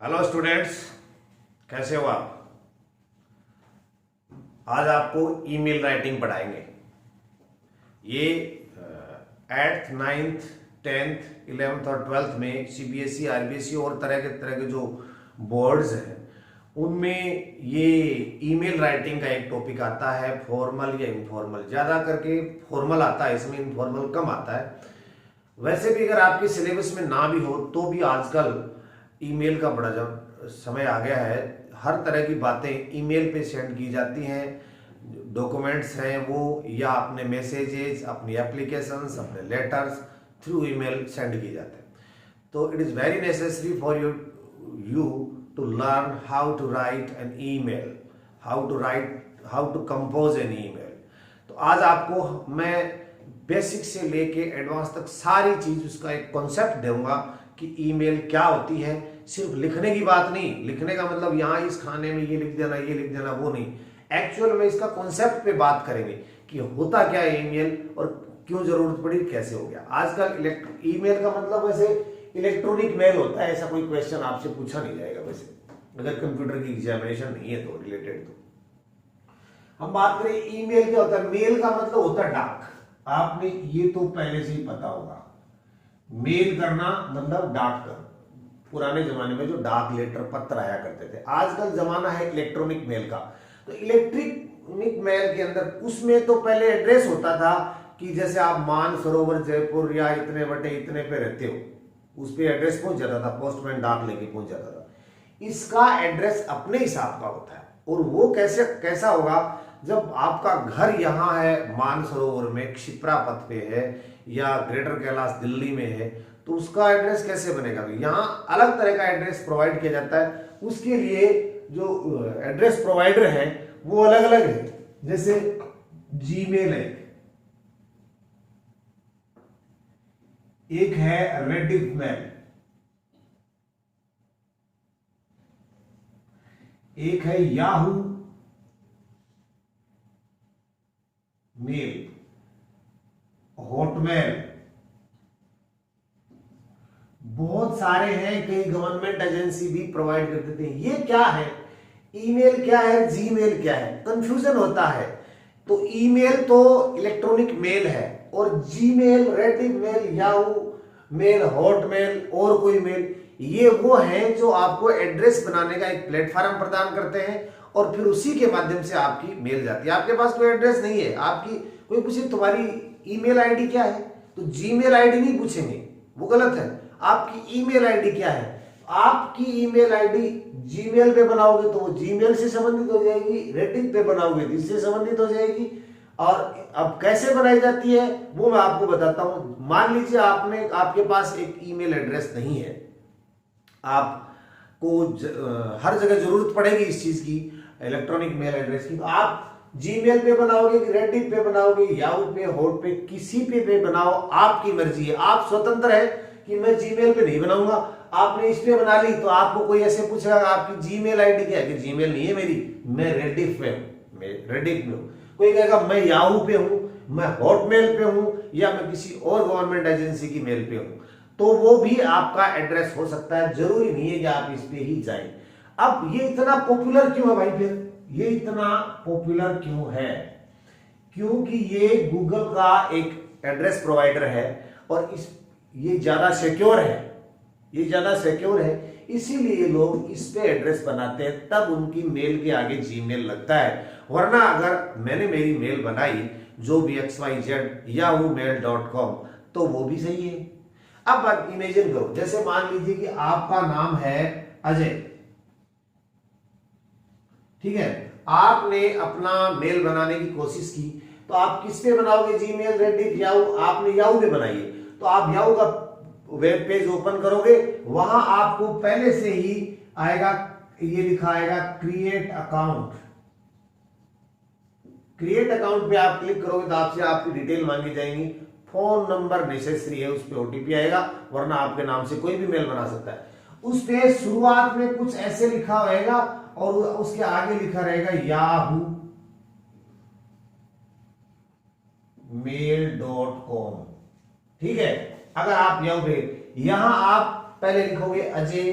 Hello students, कैसे हो आप। आज आपको ईमेल राइटिंग पढ़ाएंगे। ये 8th 9th 10th 11th और 12th में सीबीएसई आरबीएसई और तरह के जो बोर्ड्स हैं उनमें ये ईमेल राइटिंग का एक टॉपिक आता है, फॉर्मल या इनफॉर्मल। ज़्यादा करके फॉर्मल आता है, इसमें इनफॉर्मल कम आता है। वैसे भी अगर आपके सिलेबस में ना भी हो तो भी आजकल ईमेल का बड़ा जब समय आ गया है, हर तरह की बातें ईमेल पे सेंड की जाती हैं। डॉक्यूमेंट्स हैं वो, या अपने मैसेजेस, अपनी एप्लीकेशंस, अपने लेटर्स थ्रू ईमेल सेंड किए जाते हैं। तो it is very necessary for you to learn how to write an email, how to compose an email. तो आज आपको मैं बेसिक से लेके एडवांस तक सारी चीज, उसका एक कॉन्सेप्ट दूंगा कि ईमेल क्या होती है। सिर्फ लिखने की बात नहीं, लिखने का मतलब यहाँ इस खाने में ये लिख देना, ये लिख देना, वो नहीं। एक्चुअल में इसका कॉन्सेप्ट पे बात करेंगे कि होता क्या है ईमेल और क्यों जरूरत पड़ी, कैसे हो गया। आजकल ईमेल का मतलब वैसे इलेक्ट्रॉनिक मेल होता है, ऐसा कोई क्वेश्चन आपसे पूछा नहीं जाएगा वैसे, अगर कंप्यूटर की एग्जामिनेशन नहीं है तो रिलेटेड। तो हम बात करें ईमेल क्या होता है। मेल का मतलब होता है डाक। आपने ये तो पहले से ही पता होगा। मेल करना मतलब डाक कर। पुराने जमाने में जो डाक लेटर पत्र आया करते थे, आजकल जमाना है इलेक्ट्रॉनिक मेल का। तो इलेक्ट्रॉनिक मेल के अंदर उसमें तो पहले एड्रेस होता था कि जैसे आप मानसरोवर जयपुर या इतने बटे इतने पे रहते हो, उस पे एड्रेस पहुंच जाता था, पोस्टमैन डाक लेके पहुंच जाता था। इसका एड्रेस अपने हिसाब का होता है। और वो कैसा होगा, जब आपका घर यहाँ है मानसरोवर में, क्षिप्रा पथ पे है, या ग्रेटर कैलाश दिल्ली में है, तो उसका एड्रेस कैसे बनेगा। तो यहाँ अलग तरह का एड्रेस प्रोवाइड किया जाता है। उसके लिए जो एड्रेस प्रोवाइडर है वो अलग अलग है। जैसे जीमेल है, एक है रेडिफ मेल, एक है याहू मेल, हॉटमेल, बहुत सारे हैं। कई गवर्नमेंट एजेंसी भी प्रोवाइड कर देते हैं। ये क्या है, ईमेल क्या है, जीमेल क्या है, कंफ्यूजन होता है। तो ईमेल तो इलेक्ट्रॉनिक मेल है, और Gmail, Rediff mail, Yahoo mail, Hotmail और कोई मेल, ये वो हैं जो आपको एड्रेस बनाने का एक प्लेटफॉर्म प्रदान करते हैं, और फिर उसी के माध्यम से आपकी मेल जाती है। आपके पास कोई एड्रेस नहीं है, आपकी कोई पूछे तुम्हारी ईमेल आईडी क्या है, तो जीमेल आईडी नहीं पूछेंगे, वो गलत है। आपकी ईमेल आईडी क्या है, आपकी ईमेल आईडी जीमेल पे बनाओगे तो वो जीमेल से संबंधित हो जाएगी, रेडिफ पे बनाओगे तो इससे संबंधित हो जाएगी। और अब कैसे बनाई जाती है वो मैं आपको बताता हूं। मान लीजिए आपके पास एक ईमेल एड्रेस नहीं है, आपको हर जगह जरूरत पड़ेगी इस चीज की, इलेक्ट्रॉनिक मेल एड्रेस की। तो आप जीमेल पे बनाओगे कि रेडिफ पे बनाओगे, याहू पे, हॉट पे, किसी पे बनाओ, आपकी मर्जी है। आप स्वतंत्र है कि मैं जीमेल पे नहीं बनाऊंगा, आपने इस पे बना ली तो आपको कोई ऐसे पूछेगा आपकी जीमेल आईडी क्या है, कि जीमेल नहीं है मेरी, मैं रेडिफ पे हूं, मैं रेडिफ में हूं। कोई कहेगा मैं याहू पे हूं, मैं हॉटमेल पे हूं, या मैं किसी और गवर्नमेंट एजेंसी की मेल पे हूं, तो वो भी आपका एड्रेस हो सकता है। जरूरी नहीं है कि आप इस पे ही जाएं। अब ये इतना पॉपुलर क्यों है भाई, फिर ये इतना पॉपुलर क्यों है, क्योंकि ये गूगल का एक एड्रेस प्रोवाइडर है, और ये ज्यादा सिक्योर है, ये ज्यादा सिक्योर है, इसीलिए लोग इस पे एड्रेस बनाते हैं, तब उनकी मेल के आगे जीमेल लगता है। वरना अगर मैंने मेरी मेल बनाई जो भी xyz@yahoomail.com, तो वो भी सही है। अब आप इमेजिन करो, जैसे मान लीजिए कि आपका नाम है अजय, ठीक है, आपने अपना मेल बनाने की कोशिश की, तो आप किस पे बनाओगे, जीमेल, रेडिफ, याहू। आपने याहू पे बनाई है, तो आप याहू का वेब पेज ओपन करोगे, वहां आपको पहले से ही आएगा, ये लिखा आएगा क्रिएट अकाउंट। क्रिएट अकाउंट पे आप क्लिक करोगे तो आपसे आपकी डिटेल मांगी जाएंगी, फोन नंबर नेसेसरी है, उस पर ओटीपी आएगा, वरना आपके नाम से कोई भी मेल बना सकता है। उस पे शुरुआत में कुछ ऐसे लिखा होगा, और उसके आगे लिखा रहेगा याहू mail.com, ठीक है। अगर आप याहू पे, यहां आप पहले लिखोगे अजय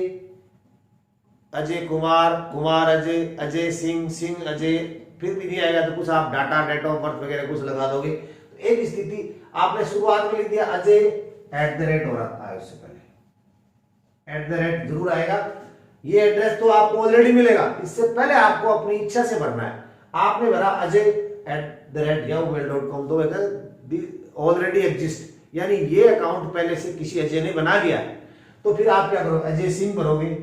अजय कुमार, कुमार अजय, अजय सिंह, सिंह अजय, फिर भी नहीं आएगा तो कुछ आप डाटा, डेट ऑफ बर्थ वगैरह कुछ लगा दोगे। तो एक स्थिति आपने शुरुआत में लिख दिया अजय @ हो रहा है, उससे पहले @ जरूर आएगा। ये एड्रेस तो आपको ऑलरेडी मिलेगा, इससे पहले आपको अपनी इच्छा से भरना है। आपने भरा अजय @yahoo.com, तो ऑलरेडी एग्जिस्ट, यानी ये अकाउंट पहले से किसी अजय ने बना लिया है। तो फिर आप क्या करोगे, अजय सिंह भरोगे,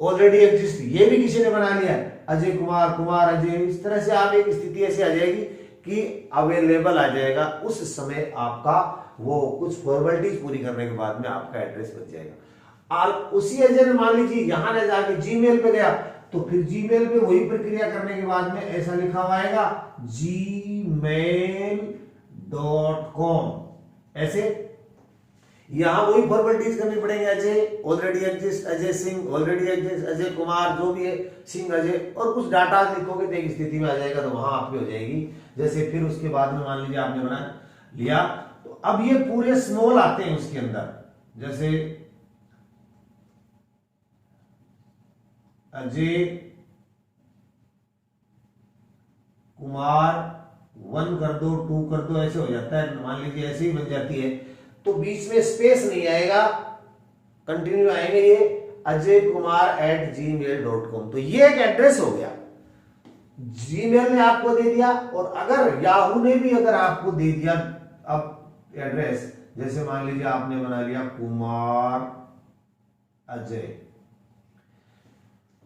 ऑलरेडी एग्जिस्ट, ये भी किसी ने बना लिया है, अजय कुमार, कुमार अजय। इस तरह से आप एक स्थिति ऐसे आ जाएगी कि अवेलेबल आ जाएगा। उस समय आपका वो कुछ फॉर्मेलिटीज पूरी करने के बाद में आपका एड्रेस बन जाएगा। और उसी अजय ने मान लीजिए यहां न जाके जीमेल पे गया, तो फिर जीमेल पे वही प्रक्रिया करने के बाद में ऐसा लिखा हुआ आएगा gmail.com, ऐसे यहां वही फॉर्मेलिटीज करनी पड़ेगी। Ajay already exist, Ajay Singh already exist, Ajay Kumar जो भी है, सिंह अजय, और कुछ डाटा लिखोगे तो एक स्थिति में आ जाएगा, तो वहां आपकी हो जाएगी। जैसे फिर उसके बाद में मान लीजिए आपने बना लिया, तो अब ये पूरे स्मॉल आते हैं उसके अंदर, जैसे अजय कुमार 1 कर दो, 2 कर दो, ऐसे हो जाता है, मान लीजिए ऐसे ही बन जाती है। तो बीच में स्पेस नहीं आएगा, कंटिन्यू आएंगे ये अजय कुमार @gmail.com। तो ये एक एड्रेस हो गया, जीमेल ने आपको दे दिया। और अगर याहू ने भी अगर आपको दे दिया अब एड्रेस, जैसे मान लीजिए आपने बना लिया कुमार अजय,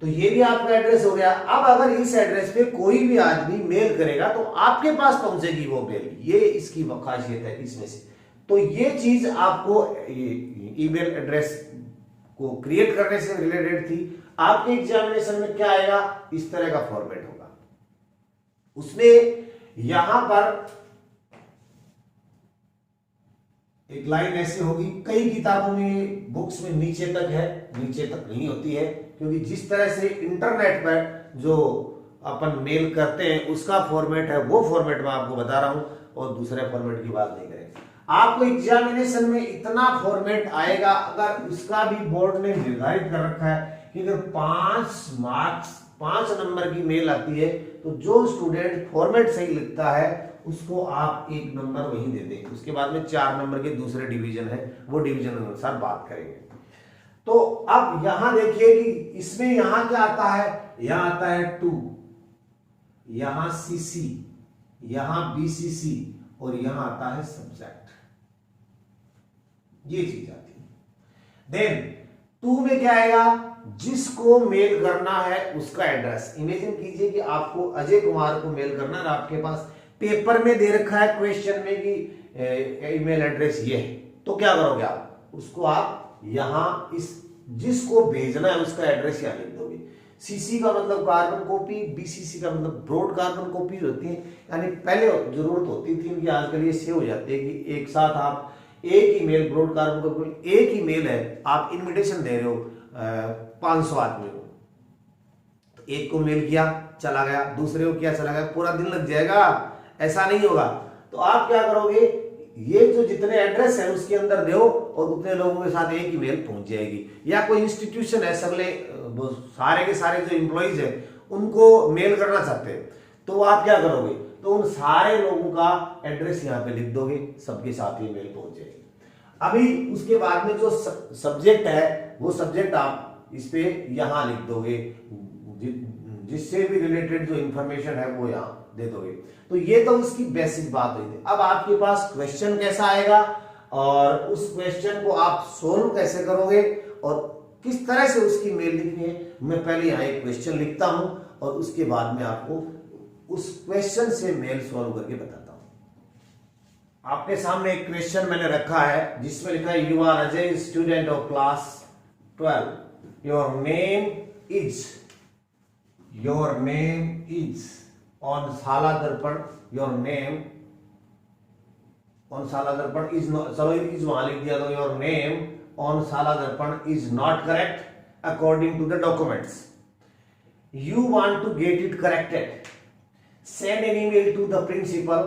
तो ये भी आपका एड्रेस हो गया। अब अगर इस एड्रेस पे कोई भी आदमी मेल करेगा तो आपके पास पहुंचेगी वो मेल, ये इसकी खासियत है इसमें से। तो ये चीज आपको ईमेल एड्रेस को क्रिएट करने से रिलेटेड थी। आपके एग्जामिनेशन में क्या आएगा, इस तरह का फॉर्मेट होगा। उसमें यहां पर एक लाइन ऐसी होगी, कई किताबों में बुक्स में नीचे तक है, नीचे तक नहीं होती है, क्योंकि जिस तरह से इंटरनेट पर जो अपन मेल करते हैं उसका फॉर्मेट है, वो फॉर्मेट मैं आपको बता रहा हूं, और दूसरे फॉर्मेट की बात नहीं करेंगे। आपको एग्जामिनेशन में इतना फॉर्मेट आएगा, अगर उसका भी बोर्ड ने निर्धारित कर रखा है कि अगर 5 मार्क्स 5 नंबर की मेल आती है, तो जो स्टूडेंट फॉर्मेट सही लिखता है उसको आप 1 नंबर वहीं दे दें। उसके बाद में 4 नंबर के दूसरे डिवीजन है, वो डिवीजन अनुसार बात करेंगे। तो अब यहां देखिए कि इसमें यहां क्या आता है, यहां आता है 2, यहां सीसी, यहां बीसीसी, और यहां आता है सब्जेक्ट, ये चीज आती है। देन 2 में क्या आएगा, जिसको मेल करना है उसका एड्रेस। इमेजिन कीजिए कि आपको अजय कुमार को मेल करना है, आपके पास पेपर में दे रखा है क्वेश्चन में कि ईमेल एड्रेस ये है, तो क्या करोगे आप, उसको आप यहां इस जिसको भेजना है उसका एड्रेस यहां लिख दोगे। सीसी का मतलब कार्बन कॉपी, बीसीसी का मतलब ब्रॉड कार्बन कॉपीज होती है, यानी पहले जरूरत होती थी कि आजकल ये सेव हो जाते हैं कि एक साथ आप एक ही मेल, ब्रॉड कार्बन कॉपी एक ही मेल है, आप इनविटेशन दे रहे हो 500 आदमी को, तो एक को मेल किया चला गया, दूसरे को किया चला गया, पूरा दिन लग जाएगा, ऐसा नहीं होगा। तो आप क्या करोगे, ये जो जितने एड्रेस है उसके अंदर दो, और उतने लोगों के साथ एक ही मेल पहुंच जाएगी। या कोई इंस्टीट्यूशन है, सगले सारे के सारे जो एम्प्लॉइज है उनको मेल करना चाहते हैं, तो आप क्या करोगे, तो उन सारे लोगों का एड्रेस यहाँ पे लिख दोगे, सबके साथ ही मेल पहुंच जाएगी। अभी उसके बाद में जो सब्जेक्ट है, वो सब्जेक्ट आप इस पे यहां लिख दोगे, जिससे भी रिलेटेड जो इंफॉर्मेशन है वो यहां दे दोगे। तो ये तो उसकी बेसिक बात हुई थी। अब आपके पास क्वेश्चन कैसा आएगा और उस क्वेश्चन को आप सोल्व कैसे करोगे और किस तरह से उसकी मेल लिखनी है, मैं पहले यहाँ एक क्वेश्चन लिखता हूं और उसके बाद में आपको उस क्वेश्चन से मेल सॉल्व करके बताता हूं। आपके सामने एक क्वेश्चन मैंने रखा है जिसमें लिखा है, you are Ajay, student of class 12, your name is on Shala Darpan, your name on Shala Darpan is not, चलो इस वहां लिख दिया, तो your name on Shala Darpan is not correct according to the documents. You want to get it corrected. Send an email to the principal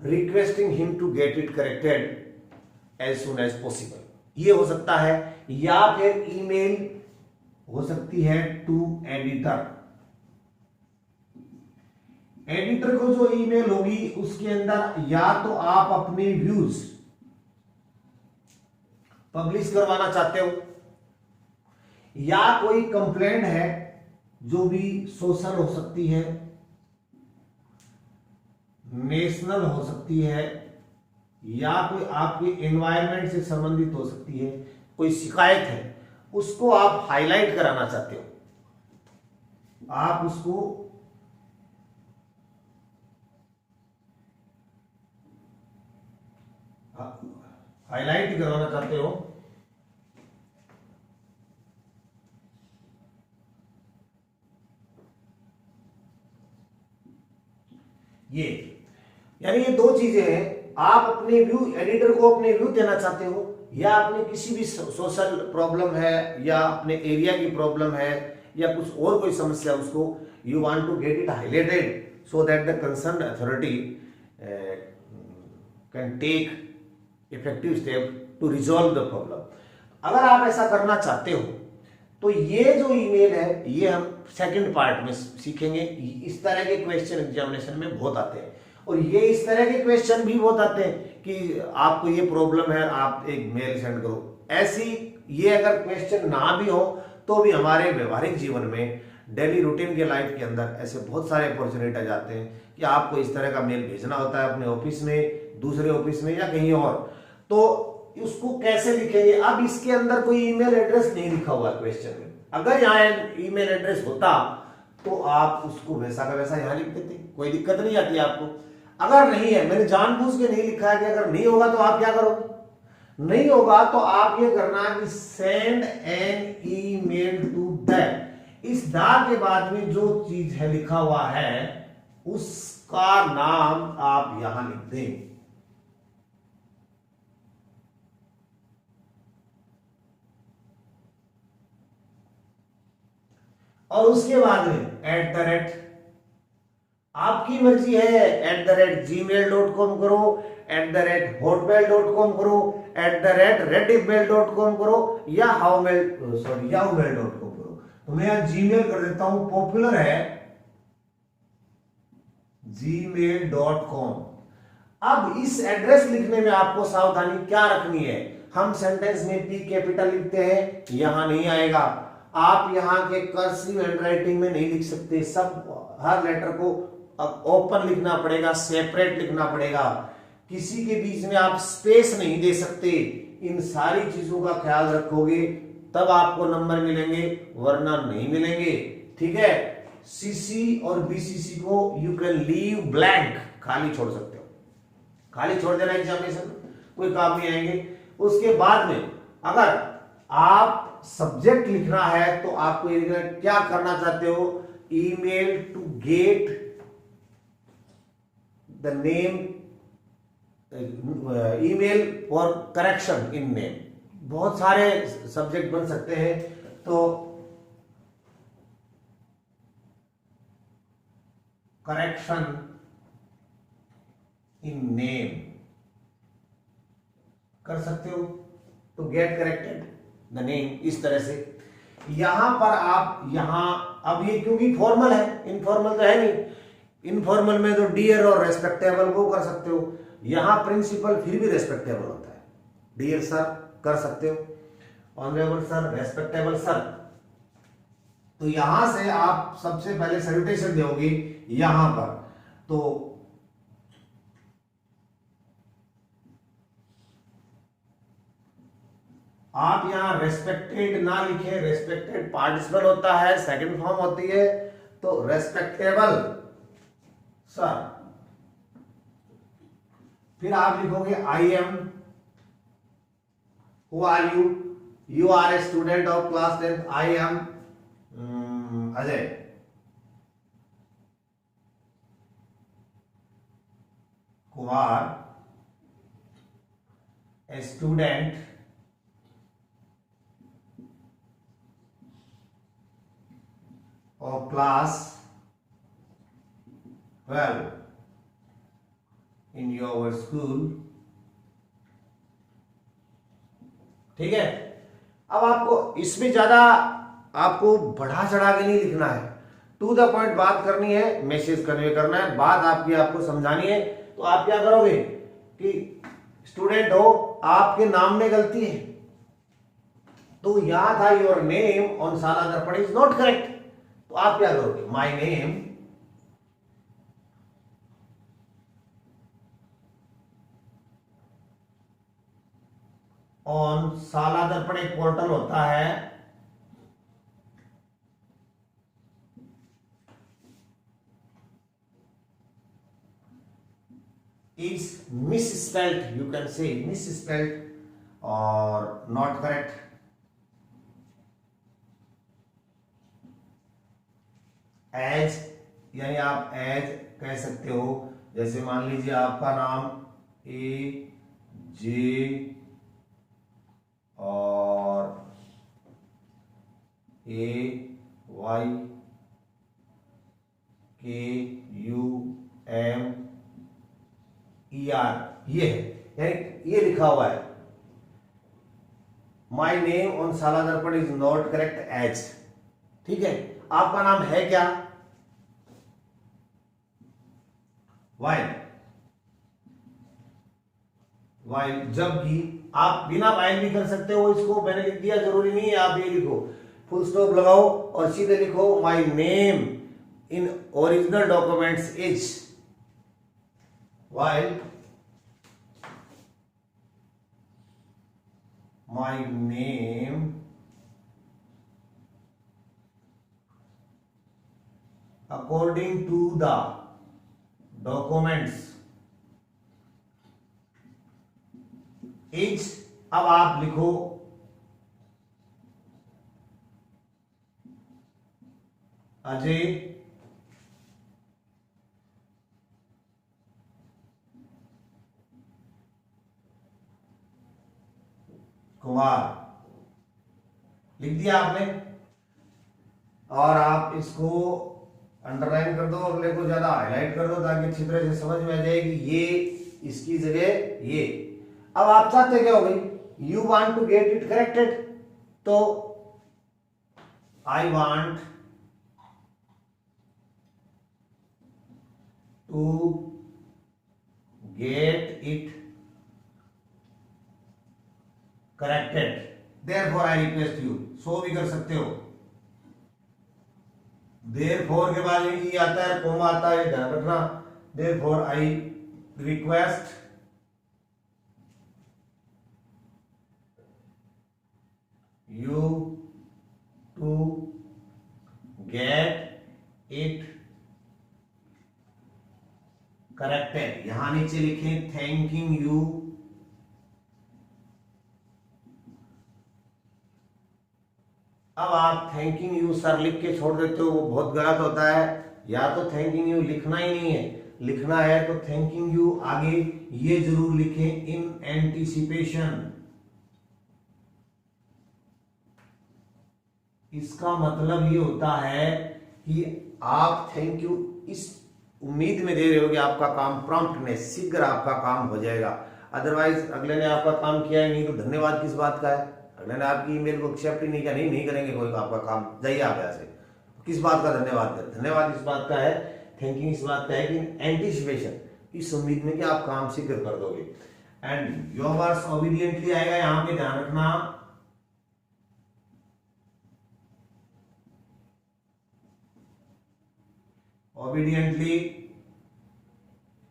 requesting him to get it corrected as soon as possible. ये हो सकता है, या फिर email हो सकती है to editor. Editor को जो ईमेल होगी उसके अंदर या तो आप अपने व्यूज पब्लिश करवाना चाहते हो, या कोई कंप्लेंट है जो भी सोशल हो सकती है, नेशनल हो सकती है, या कोई आपके एनवायरनमेंट से संबंधित हो सकती है, कोई शिकायत है, उसको आप हाईलाइट कराना चाहते हो, आप उसको हाईलाइट करवाना चाहते हो, ये यानी ये दो चीजें हैं। आप अपने व्यू, एडिटर को अपने व्यू देना चाहते हो, या अपने किसी भी सोशल प्रॉब्लम है, या अपने एरिया की प्रॉब्लम है, या कुछ और कोई समस्या, उसको you want to get it highlighted so that the concern authority can take effective step to resolve the problem. अगर आप ऐसा करना चाहते हो तो ये जो ईमेल है ये हम सेकंड पार्ट में सीखेंगे। इस तरह के क्वेश्चन एग्जामिनेशन में बहुत आते हैं, और ये इस तरह के क्वेश्चन भी बहुत आते हैं कि आपको ये प्रॉब्लम है, आप एक मेल सेंड करो। ऐसी ये अगर क्वेश्चन ना भी हो तो भी हमारे व्यवहारिक जीवन में, डेली रूटीन के लाइफ के अंदर ऐसे बहुत सारे अपॉर्चुनिटी आ जाते हैं कि आपको इस तरह का मेल भेजना होता है अपने ऑफिस में, दूसरे ऑफिस में, या कहीं और। तो उसको कैसे लिखेंगे? अब इसके अंदर कोई ईमेल एड्रेस नहीं लिखा हुआ क्वेश्चन में। अगर यहाँ ईमेल एड्रेस होता तो आप उसको वैसा का वैसा यहाँ लिख देते, कोई दिक्कत नहीं आती आपको। अगर नहीं है, मैंने जानबूझ के नहीं लिखा है कि अगर नहीं होगा तो आप क्या करोगे? नहीं होगा तो आप ये करना कि send an email to that. इस दा के बाद में जो चीज है लिखा हुआ है उसका नाम आप यहां लिख दें। और उसके बाद में @ आपकी मर्जी है, @gmail.com करो, @hotmail.com करो, @rediffmail.com करो, या yahoo.com करो। तो मैं यहां जीमेल कर देता हूं, पॉपुलर है gmail.com। अब इस एड्रेस लिखने में आपको सावधानी क्या रखनी है? हम सेंटेंस में P कैपिटल लिखते हैं, यहां नहीं आएगा। आप यहां के कर्सिव हैंडराइटिंग में नहीं लिख सकते, सब हर लेटर को ओपन लिखना पड़ेगा, सेपरेट लिखना पड़ेगा, किसी के बीच में आप स्पेस नहीं दे सकते। इन सारी चीजों का ख्याल रखोगे तब आपको नंबर मिलेंगे, वरना नहीं मिलेंगे। ठीक है? सीसी और बीसीसी को यू कैन लीव ब्लैंक, खाली छोड़ सकते हो, खाली छोड़ देना एग्जामिनेशन, कोई काम नहीं आएंगे। उसके बाद में अगर आप सब्जेक्ट लिखना है तो आपको क्या करना चाहते हो? Email to get the name, email for correction in name. बहुत सारे सब्जेक्ट बन सकते हैं, तो करेक्शन इन नेम कर सकते हो, तो गेट करेक्टेड द नेम, इस तरह से। यहां पर आप यहां, अब ये क्योंकि फॉर्मल है, इनफॉर्मल तो है नहीं। इनफॉर्मल में तो डियर और रेस्पेक्टेबल को कर सकते हो, यहां प्रिंसिपल फिर भी रेस्पेक्टेबल होता है। डियर सर कर सकते हो, ऑनरेबल सर, रेस्पेक्टेबल सर। तो यहां से आप सबसे पहले सैल्यूटेशन दोगे यहां पर, तो आप यहां रेस्पेक्टेड ना लिखे, रेस्पेक्टेड पार्टिसिपल होता है, सेकंड फॉर्म होती है, तो रेस्पेक्टेबल सर। फिर आप लिखोगे I am, who are you, you are a student of class 10th, I am Ajay. Kumar, a student of class 12 in your school। ठीक है? अब आपको इसमें ज्यादा आपको बढ़ा चढ़ा के नहीं लिखना है, टू द पॉइंट बात करनी है, मैसेज कन्वे करना है, बात आपकी आपको समझानी है। तो आप क्या करोगे कि स्टूडेंट हो, आपके नाम में गलती है, तो यहां था योर नेम ऑन साला दर्पण इज नॉट करेक्ट, तो आप क्या करोगे, माई नेम ऑन साला दर्पण एक पोर्टल होता है, is misspelled, you can say misspelled or not correct. As यानी आप एज कह सकते हो, जैसे मान लीजिए आपका नाम ए जे और ए वाई के यू एम ई आर ये है, यानी ये लिखा हुआ है, माई नेम ऑन साला दर्पण इज नॉट करेक्ट एज, ठीक है। आपका नाम है क्या, वाइल, वाइल, जब भी आप बिना वाइल भी कर सकते हो, इसको मैंने लिख दिया, जरूरी नहीं है आप ये लिखो, फुल स्टॉप लगाओ और सीधे लिखो my name in original documents is, while my name according to the documents is, अब आप लिखो अजय कुमार, लिख दिया आपने, और आप इसको अंडरलाइन कर दो, अगले को ज्यादा हाईलाइट कर दो ताकि अच्छी तरह से समझ में आ जाए कि ये इसकी जगह ये। अब आप चाहते क्या हो भाई, you want to get it corrected, तो I want to get it corrected, therefore I request you, so भी कर सकते हो, देयरफॉर के बाद ये आता है, कोमा आता है, ध्यान रखना, therefore I request you to get it corrected. यहां नीचे लिखें थैंकिंग यू, अब आप थैंकिंग यू सर लिख के छोड़ देते हो, वो बहुत गलत होता है, या तो थैंकिंग यू लिखना ही नहीं है, लिखना है तो थैंकिंग यू आगे ये जरूर लिखें इन एंटीसिपेशन, इसका मतलब ये होता है कि आप थैंक यू इस उम्मीद में दे रहे हो कि आपका काम प्रॉम्प्टनेस, शीघ्र आपका काम हो जाएगा, अदरवाइज अगले ने आपका काम किया ही नहीं तो धन्यवाद किस बात का है, अगले ने आपकी ईमेल को एक्सेप्ट ही नहीं किया, नहीं करेंगे कोई आपका काम, जाइए आप ऐसे, किस बात का धन्यवाद करें, धन्यवाद इस बात का है, थिंकिंग इस बात का है कि एंटीसिपेशन, इस उम्मीद में कि आप काम शीघ्र कर दोगे। एंड योर वर्ड्स ओबीडियंटली आएगा, यहां पे ध्यान रखना, ओबीडियंटली,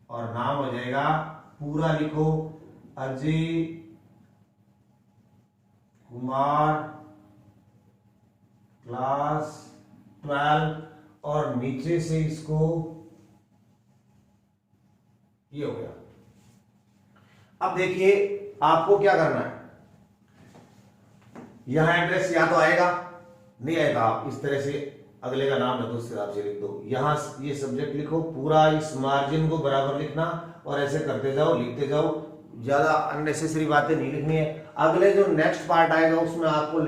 और नाम हो जाएगा, पूरा लिखो अजय कुमार क्लास 12, और नीचे से इसको ये हो गया। अब देखिए आपको क्या करना है, यहां एड्रेस या तो आएगा, नहीं आएगा, आप इस तरह से अगले का नाम है तो उस हिसाब से लिख दो, यहां ये सब्जेक्ट लिखो, पूरा इस मार्जिन को बराबर लिखना, और ऐसे करते जाओ, लिखते जाओ, ज्यादा अननेसेसरी बातें नहीं लिखनी है। अगले जो नेक्स्ट पार्ट आएगा उसमें आपको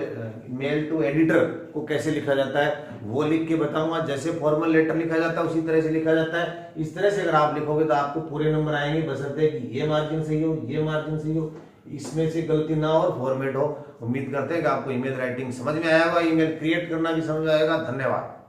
मेल टू एडिटर को कैसे लिखा जाता है वो लिख के बताऊंगा, जैसे फॉर्मल लेटर लिखा जाता है उसी तरह से लिखा जाता है। इस तरह से अगर आप लिखोगे तो आपको पूरे नंबर आएंगे, बशर्ते कि ये मार्जिन सही हो, ये मार्जिन सही हो, इसमें से गलती ना हो और फॉर्मेट हो। उम्मीद करते हैं कि आपको ईमेल राइटिंग समझ में आया होगा, ईमेल क्रिएट करना भी समझ में आएगा। धन्यवाद।